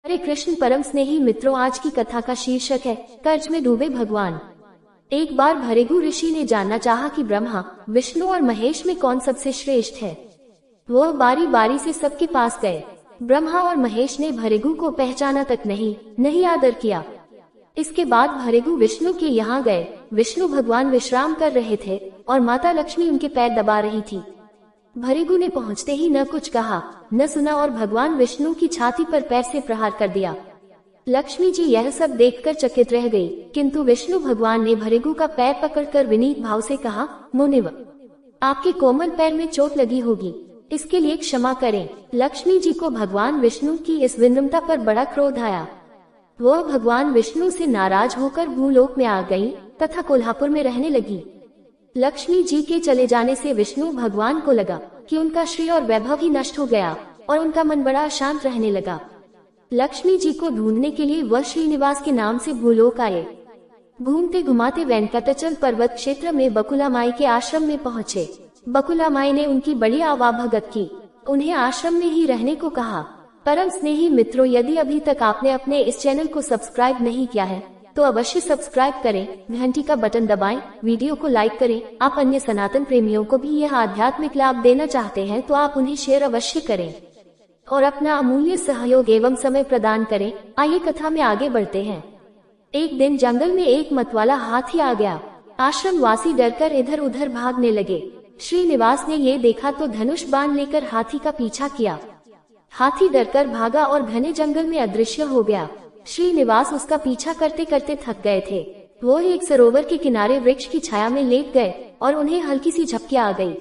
हरे कृष्ण परम स्नेही मित्रों, आज की कथा का शीर्षक है कर्ज में डूबे भगवान। एक बार भृगु ऋषि ने जानना चाहा कि ब्रह्मा, विष्णु और महेश में कौन सबसे श्रेष्ठ है। वह बारी बारी से सबके पास गए। ब्रह्मा और महेश ने भृगु को पहचाना तक नहीं आदर किया। इसके बाद भृगु विष्णु के यहाँ गए। विष्णु भगवान विश्राम कर रहे थे और माता लक्ष्मी उनके पैर दबा रही थी। भृगु ने पहुँचते ही न कुछ कहा न सुना और भगवान विष्णु की छाती पर पैर से प्रहार कर दिया। लक्ष्मी जी यह सब देखकर चकित रह गई, किंतु विष्णु भगवान ने भृगु का पैर पकड़कर विनीत भाव से कहा, मुनिव, आपके कोमल पैर में चोट लगी होगी, इसके लिए क्षमा करें। लक्ष्मी जी को भगवान विष्णु की इस विनम्रता पर बड़ा क्रोध आया। वह भगवान विष्णु से नाराज होकर भूलोक में आ गई तथा कोल्हापुर में रहने लगी। लक्ष्मी जी के चले जाने से विष्णु भगवान को लगा कि उनका श्री और वैभव ही नष्ट हो गया और उनका मन बड़ा अशांत रहने लगा। लक्ष्मी जी को ढूंढने के लिए वह श्रीनिवास के नाम से भूलोक आए। घूमते घुमाते वेंकटाचल पर्वत क्षेत्र में बकुला माई के आश्रम में पहुँचे। बकुला माई ने उनकी बड़ी आवाभगत की, उन्हें आश्रम में ही रहने को कहा। परम स्नेही मित्रों, यदि अभी तक आपने अपने इस चैनल को सब्सक्राइब नहीं किया है तो अवश्य सब्सक्राइब करें, घंटी का बटन दबाएं, वीडियो को लाइक करें। आप अन्य सनातन प्रेमियों को भी यह आध्यात्मिक लाभ देना चाहते हैं तो आप उन्हें शेयर अवश्य करें और अपना अमूल्य सहयोग एवं समय प्रदान करें। आइए कथा में आगे बढ़ते हैं। एक दिन जंगल में एक मतवाला हाथी आ गया। आश्रम वासी डरकर इधर उधर भागने लगे। श्रीनिवास ने ये देखा तो धनुष बाण लेकर हाथी का पीछा किया। हाथी डरकर भागा और घने जंगल में अदृश्य हो गया। श्रीनिवास उसका पीछा करते करते थक गए थे। वो एक सरोवर के किनारे वृक्ष की छाया में लेट गए और उन्हें हल्की सी झपकी आ गई।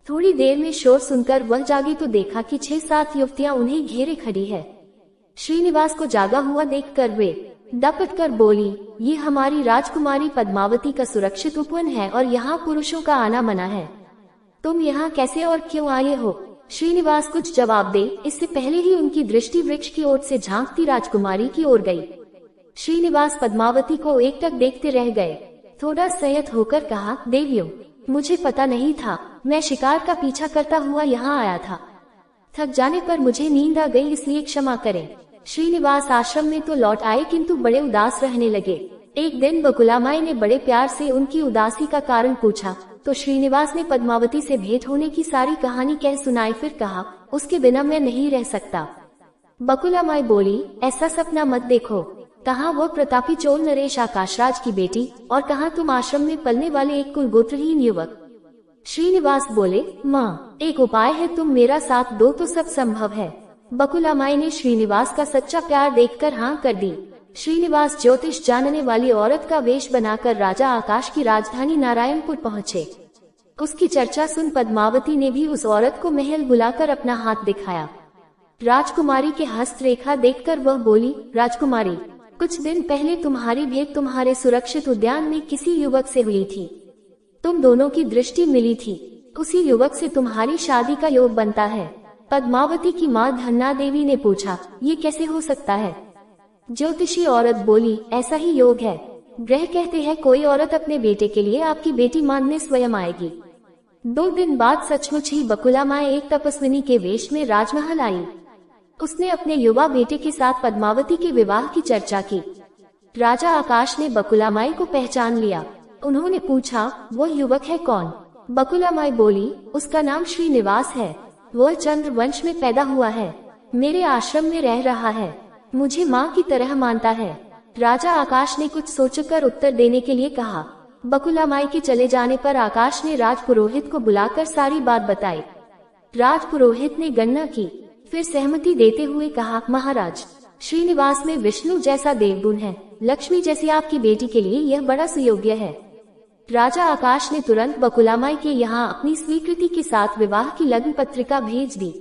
थोड़ी देर में शोर सुनकर वह जागे तो देखा कि 6-7 युवतियां उन्हें घेरे खड़ी है। श्रीनिवास को जागा हुआ देखकर वे दपट कर बोली, ये हमारी राजकुमारी पद्मावती का सुरक्षित उपवन है और यहाँ पुरुषों का आना मना है। तुम यहाँ कैसे और क्यों आए हो? श्रीनिवास कुछ जवाब दे इससे पहले ही उनकी दृष्टि वृक्ष की ओर से झांकती राजकुमारी की ओर गई। श्रीनिवास पद्मावती को एकटक देखते रह गए। थोड़ा संयत होकर कहा, देवियों, मुझे पता नहीं था, मैं शिकार का पीछा करता हुआ यहाँ आया था। थक जाने पर मुझे नींद आ गई, इसलिए क्षमा करें। श्रीनिवास आश्रम में तो लौट आए किंतु बड़े उदास रहने लगे। एक दिन बकुला माई ने बड़े प्यार से उनकी उदासी का कारण पूछा तो श्रीनिवास ने पद्मावती से भेंट होने की सारी कहानी कह सुनाई। फिर कहा, उसके बिना मैं नहीं रह सकता। बकुला माई बोली, ऐसा सपना मत देखो। कहाँ वो प्रतापी चोल नरेश आकाशराज की बेटी और कहाँ तुम आश्रम में पलने वाले एक कुलगोत्रहीन युवक। श्रीनिवास बोले, माँ, एक उपाय है, तुम मेरा साथ दो तो सब संभव है। बकुला माई ने श्रीनिवास का सच्चा प्यार देखकर हाँ कर दी। श्रीनिवास ज्योतिष जानने वाली औरत का वेश बनाकर राजा आकाश की राजधानी नारायणपुर पहुँचे। उसकी चर्चा सुन पद्मावती ने भी उस औरत को महल बुलाकर अपना हाथ दिखाया। राजकुमारी के हस्तरेखा देखकर वह बोली, राजकुमारी, कुछ दिन पहले तुम्हारी भेंट तुम्हारे सुरक्षित उद्यान में किसी युवक से हुई थी। तुम दोनों की दृष्टि मिली थी। उसी युवक से तुम्हारी शादी का योग बनता है। पद्मावती की माँ धन्ना देवी ने पूछा, ये कैसे हो सकता है? ज्योतिषी औरत बोली, ऐसा ही योग है। ग्रह कहते हैं कोई औरत अपने बेटे के लिए आपकी बेटी मानने स्वयं आएगी। 2 दिन बाद सचमुच ही बकुला माई एक तपस्विनी के वेश में राजमहल आई। उसने अपने युवा बेटे के साथ पद्मावती के विवाह की चर्चा की। राजा आकाश ने बकुला माई को पहचान लिया। उन्होंने पूछा, वो युवक है कौन? बकुला माई बोली, उसका नाम श्रीनिवास है। वह चंद्र वंश में पैदा हुआ है, मेरे आश्रम में रह रहा है, मुझे माँ की तरह मानता है। राजा आकाश ने कुछ सोचकर उत्तर देने के लिए कहा। बकुला माई के चले जाने पर आकाश ने राजपुरोहित को बुलाकर सारी बात बताई। राजपुरोहित ने गणना की, फिर सहमति देते हुए कहा, महाराज, श्रीनिवास में विष्णु जैसा देवगुण है, लक्ष्मी जैसी आपकी बेटी के लिए यह बड़ा सुयोग्य है। राजा आकाश ने तुरंत बकुला माई के यहाँ अपनी स्वीकृति के साथ विवाह की लग्न पत्रिका भेज दी।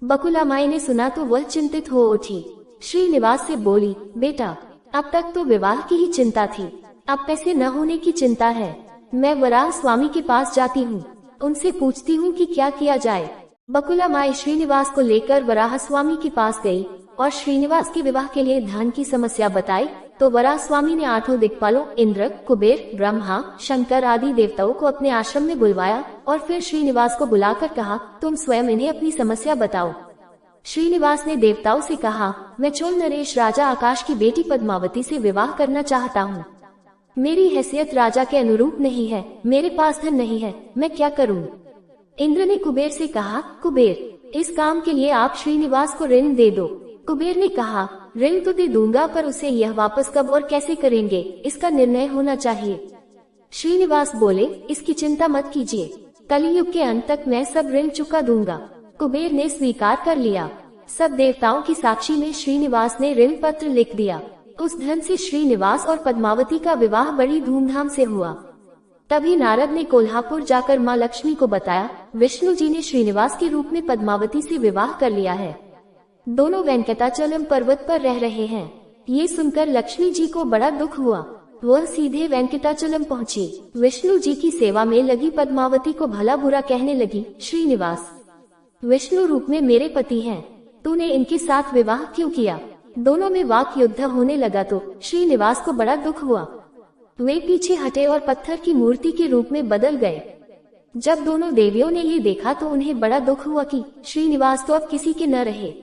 बकुला माई ने सुना तो वह चिंतित हो उठी। श्रीनिवास से बोली, बेटा, अब तक तो विवाह की ही चिंता थी, अब पैसे न होने की चिंता है। मैं वराह स्वामी के पास जाती हूँ, उनसे पूछती हूँ कि क्या किया जाए। बकुला माई श्रीनिवास को लेकर वराह स्वामी के पास गई और श्रीनिवास के विवाह के लिए धन की समस्या बताई तो वराह स्वामी ने 8 दिक्पालों इंद्र, कुबेर, ब्रह्मा, शंकर आदि देवताओं को अपने आश्रम में बुलवाया और फिर श्रीनिवास को बुलाकर कहा, तुम स्वयं इन्हें अपनी समस्या बताओ। श्रीनिवास ने देवताओं से कहा, मैं चोल नरेश राजा आकाश की बेटी पद्मावती से विवाह करना चाहता हूँ। मेरी हैसियत राजा के अनुरूप नहीं है, मेरे पास धन नहीं है, मैं क्या करूँ? इंद्र ने कुबेर से कहा, कुबेर, इस काम के लिए आप श्रीनिवास को ऋण दे दो। कुबेर ने कहा, ऋण तो दे दूंगा, पर उसे यह वापस कब और कैसे करेंगे, इसका निर्णय होना चाहिए। श्रीनिवास बोले, इसकी चिंता मत कीजिए, कलियुग के अंत तक मैं सब ऋण चुका दूंगा। कुबेर ने स्वीकार कर लिया। सब देवताओं की साक्षी में श्रीनिवास ने ऋण पत्र लिख दिया। उस धन से श्रीनिवास और पद्मावती का विवाह बड़ी धूमधाम से हुआ। तभी नारद ने कोल्हापुर जाकर माँ लक्ष्मी को बताया, विष्णु जी ने श्रीनिवास के रूप में पद्मावती से विवाह कर लिया है। दोनों वेंकटाचलम पर्वत पर रह रहे हैं। ये सुनकर लक्ष्मी जी को बड़ा दुख हुआ। वह सीधे वेंकटाचलम पहुंची। विष्णु जी की सेवा में लगी पद्मावती को भला बुरा कहने लगी, श्रीनिवास विष्णु रूप में मेरे पति हैं, तूने इनके साथ विवाह क्यों किया? दोनों में वाक युद्ध होने लगा तो श्रीनिवास को बड़ा दुख हुआ। वे पीछे हटे और पत्थर की मूर्ति के रूप में बदल गए। जब दोनों देवियों ने ये देखा तो उन्हें बड़ा दुख हुआ कि श्रीनिवास तो अब किसी के न रहे।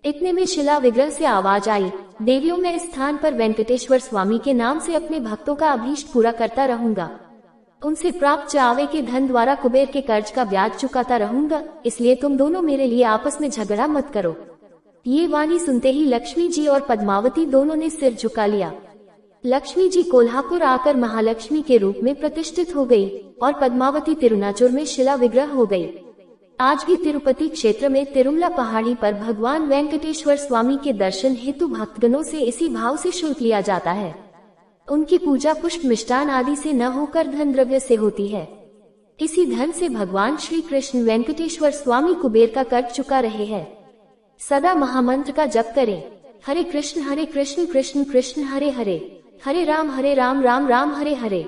इतने में शिला विग्रह से आवाज आई, देवियों, मैं इस स्थान पर वेंकटेश्वर स्वामी के नाम से अपने भक्तों का अभीष्ट पूरा करता रहूंगा। उनसे प्राप्त चावे के धन द्वारा कुबेर के कर्ज का ब्याज चुकाता रहूंगा, इसलिए तुम दोनों मेरे लिए आपस में झगड़ा मत करो। ये वाणी सुनते ही लक्ष्मी जी और पद्मावती दोनों ने सिर झुका लिया। लक्ष्मी जी कोल्हापुर आकर महालक्ष्मी के रूप में प्रतिष्ठित हो गई और पद्मावती तिरुनाचुर में शिला विग्रह हो गई। आज भी तिरुपति क्षेत्र में तिरुमला पहाड़ी पर भगवान वेंकटेश्वर स्वामी के दर्शन हेतु भक्तगणों से इसी भाव से शुल्क लिया जाता है। उनकी पूजा पुष्प मिष्टान आदि से न होकर धन द्रव्य से होती है। इसी धन से भगवान श्री कृष्ण वेंकटेश्वर स्वामी कुबेर का कर्ज चुका रहे हैं। सदा महामंत्र का जप करें, हरे कृष्ण कृष्ण कृष्ण हरे हरे, हरे राम राम राम हरे हरे।